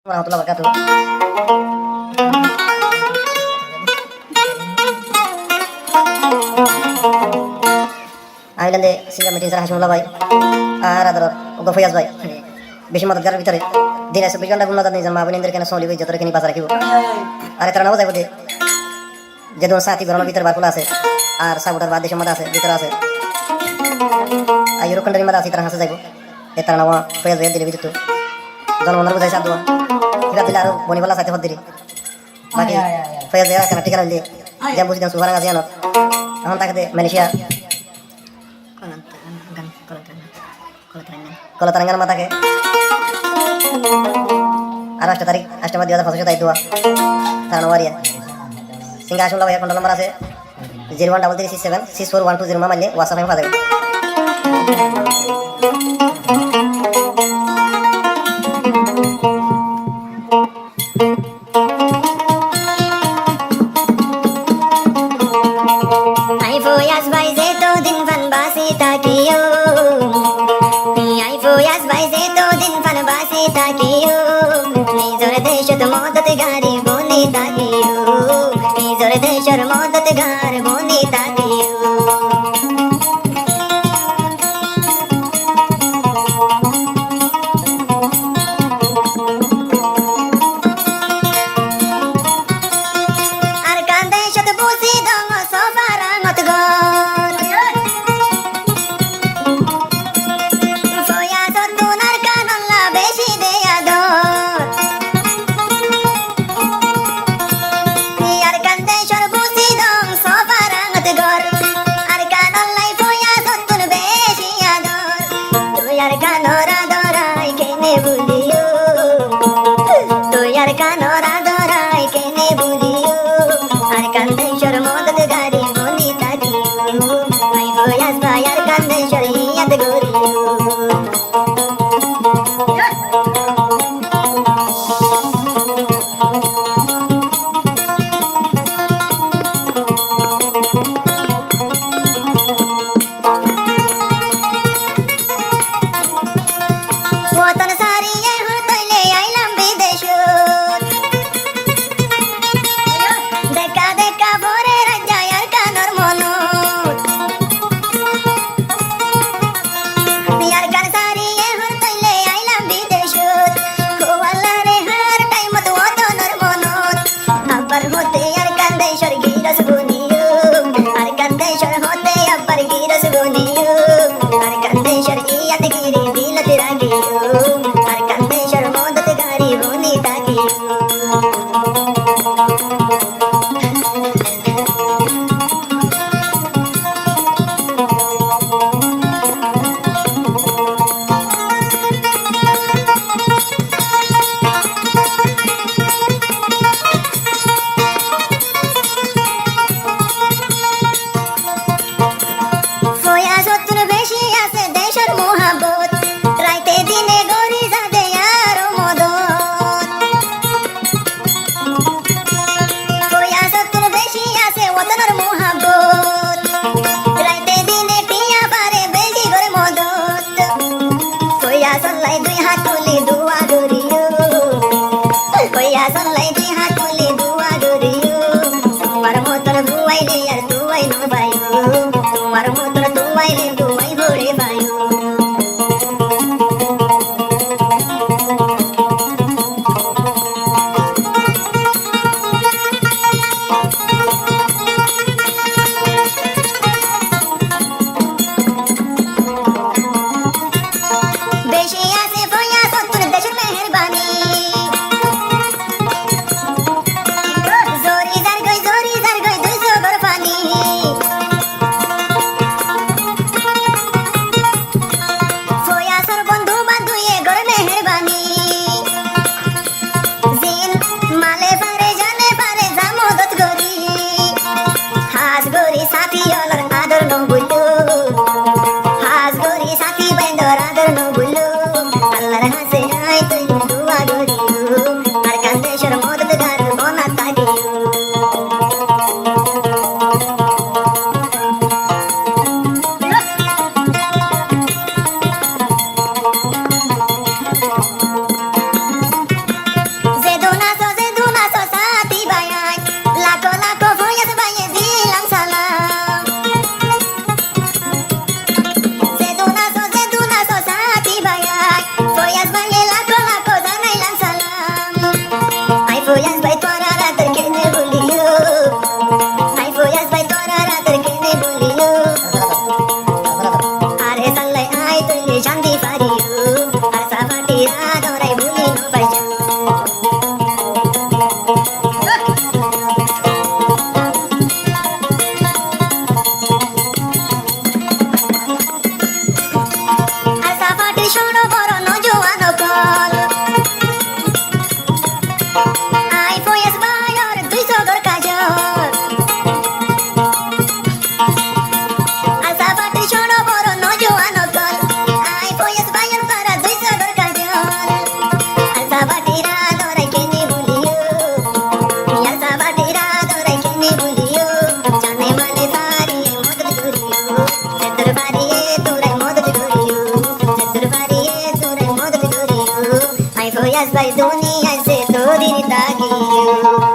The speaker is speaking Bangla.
warahmatullahi wabarakatuh. আমি লেন্দে সিঙ্গার মিটিং স্যার হাসিমুল্লাহ ভাই আর আদর গফিয়াজ ভাই বেশি মদতগারের ভিতরে দিনে 24 ঘন্টা গুণ নজর নিজের মা বোনদের কেন সলি যত রেখে বাজার রাখিব আর তারা নাও যাইব যে দোন সাথী ঘরের ভিতরে বারকুলা আছে আর সাবুটার বাদ দেশের মধ্যে আছে ভিতরে আছে আর ইউরোখণ্ডের মধ্যে আছে তারা হাসে যাইব এ তারা নাও ফয়াজ ভাই দিলে বিদ্যুৎ জনমনের বুঝাই সাথ দোয়া হিরা দিলে আরো বনিবালা সাথে হদ দিলি বাকি ফয়াজ ভাই কেন ঠিকানা দিলে যে বুঝি দেন সুভারাঙ্গা জিয়ানত এখন তাকে মালয়েশিয়া কলতারাঙ্গার মাথাকে আর 8 তারিখ 8 মাস 2025 তারিখ দোয়া তারা নওয়ারিয়া সিঙ্গা আসুন ভাই কন্ট্রোল নাম্বার আছে 0133676412 মারলে হোয়াটসঅ্যাপে পাওয়া যাবে मददगारी बोनी ताकियो निजर देशर मददगार बोनी ताकियो আর কান্দে শত বুঝি দং সফারাঙ্গত গর ফয়া সতুনার কানল্লা বেশি দেয়া দর Ai foi as maiores do Sogor Cajor. Alzavati shono boro no joano kol. Ai foi as maiores para do Sogor Cajor. Alzavati ra dorai ke ni buliyo. Alzavati ra dorai ke ni buliyo. Jane mane sari modad juriyo. Setur bari e turai modad juriyo. Setur bari e turai modad juriyo. Ai foi as vai dunia se todo dini tagiyo.